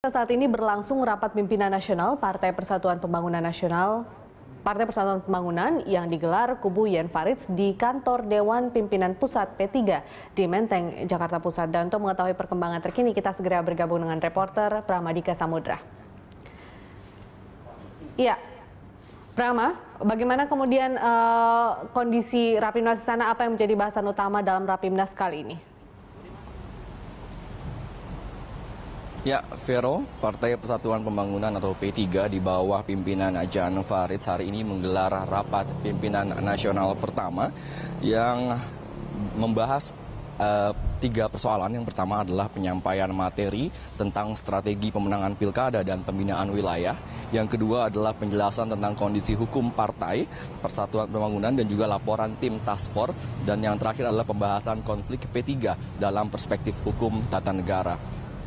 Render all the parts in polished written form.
Pemirsa, saat ini berlangsung rapat pimpinan nasional Partai Persatuan Pembangunan yang digelar kubu Jan Faridz di kantor Dewan Pimpinan Pusat P3 di Menteng, Jakarta Pusat. Dan untuk mengetahui perkembangan terkini, kita segera bergabung dengan reporter Pramadika Samudra. Iya, Prama, bagaimana kemudian kondisi Rapimnas di sana? Apa yang menjadi bahasan utama dalam Rapimnas kali ini? Ya, Vero, Partai Persatuan Pembangunan atau P3 di bawah pimpinan Jan Faridz hari ini menggelar rapat pimpinan nasional pertama yang membahas tiga persoalan. Yang pertama adalah penyampaian materi tentang strategi pemenangan pilkada dan pembinaan wilayah. Yang kedua adalah penjelasan tentang kondisi hukum Partai Persatuan Pembangunan dan juga laporan tim task force. Dan yang terakhir adalah pembahasan konflik P3 dalam perspektif hukum tata negara.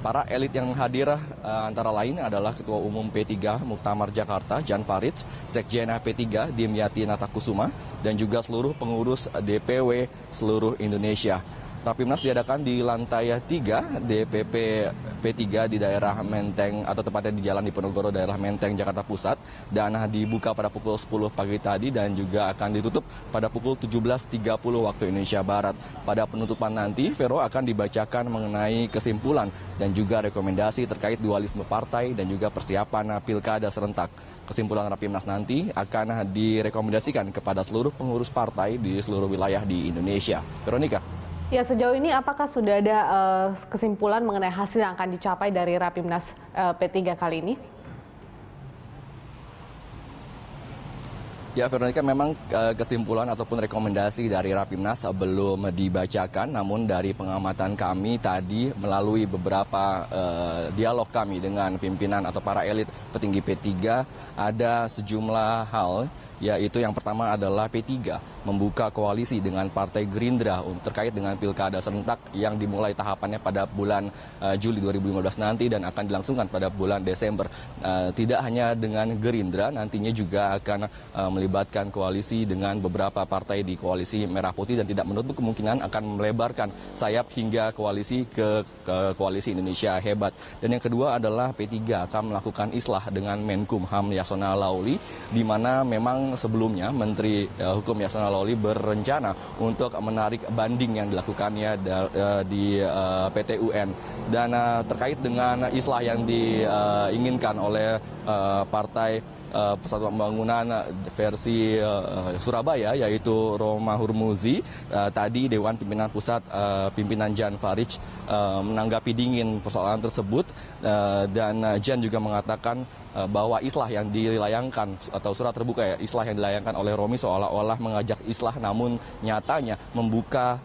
Para elit yang hadir antara lain adalah Ketua Umum P3 Muktamar Jakarta, Jan Faridz, Sekjen P3 Dimyati Natakusuma, dan juga seluruh pengurus DPW seluruh Indonesia. Rapimnas diadakan di lantai 3 DPP P3 di daerah Menteng, atau tepatnya di Jalan Diponegoro, daerah Menteng, Jakarta Pusat, dan dibuka pada pukul 10 pagi tadi dan juga akan ditutup pada pukul 17.30 waktu Indonesia Barat. Pada penutupan nanti, Vero akan dibacakan mengenai kesimpulan dan juga rekomendasi terkait dualisme partai dan juga persiapan pilkada serentak. Kesimpulan Rapimnas nanti akan direkomendasikan kepada seluruh pengurus partai di seluruh wilayah di Indonesia. Veronica. Ya, sejauh ini apakah sudah ada kesimpulan mengenai hasil yang akan dicapai dari Rapimnas P3 kali ini? Ya, Veronica, memang kesimpulan ataupun rekomendasi dari Rapimnas belum dibacakan, namun dari pengamatan kami tadi melalui beberapa dialog kami dengan pimpinan atau para elit petinggi P3, ada sejumlah hal, yaitu yang pertama adalah P3 membuka koalisi dengan Partai Gerindra terkait dengan pilkada serentak yang dimulai tahapannya pada bulan Juli 2015 nanti dan akan dilangsungkan pada bulan Desember. Tidak hanya dengan Gerindra, nantinya juga akan melibatkan koalisi dengan beberapa partai di koalisi Merah Putih dan tidak menutup kemungkinan akan melebarkan sayap hingga koalisi ke koalisi Indonesia Hebat. Dan yang kedua adalah P3 akan melakukan islah dengan Menkumham Yasona Laoly, di mana memang sebelumnya Menteri Hukum Yasona Laoly berencana untuk menarik banding yang dilakukannya di PT UN. Dan terkait dengan islah yang diinginkan oleh Partai Persatuan Pembangunan versi Surabaya, yaitu Roma Hurmuzi, tadi Dewan Pimpinan Pusat pimpinan Jan Faridz menanggapi dingin persoalan tersebut, dan Jan juga mengatakan bahwa islah yang dilayangkan atau surat terbuka, ya, islah yang dilayangkan oleh Romi seolah-olah mengajak islah, namun nyatanya membuka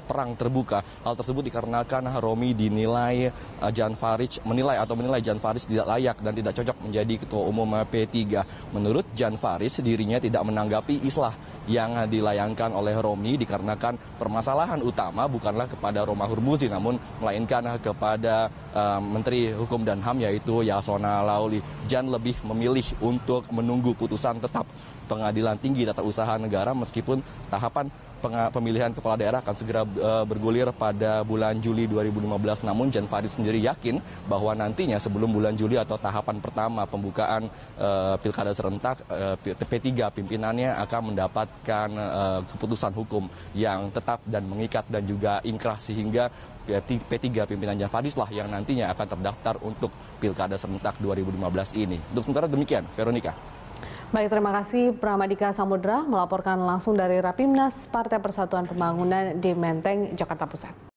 perang terbuka. Hal tersebut dikarenakan Romi dinilai Jan Faridz menilai Jan Faridz tidak layak dan tidak cocok menjadi Ketua Umum P3. Menurut Jan Faridz, dirinya tidak menanggapi islah yang dilayangkan oleh Romi dikarenakan permasalahan utama bukanlah kepada Roma Hurmuzi, namun melainkan kepada Menteri Hukum dan HAM, yaitu Yasona Laoly. Jan lebih memilih untuk menunggu putusan tetap Pengadilan Tinggi Tata Usaha Negara, meskipun tahapan pemilihan kepala daerah akan segera bergulir pada bulan Juli 2015. Namun Jan Faridz sendiri yakin bahwa nantinya sebelum bulan Juli atau tahapan pertama pembukaan pilkada serentak, P3 pimpinannya akan mendapatkan keputusan hukum yang tetap dan mengikat dan juga ingkrah, sehingga P3 pimpinan Jan Faridz lah yang nantinya akan terdaftar untuk pilkada serentak 2015 ini. Untuk sementara demikian, Veronica. Baik, terima kasih Pramadika Samudra melaporkan langsung dari Rapimnas Partai Persatuan Pembangunan di Menteng, Jakarta Pusat.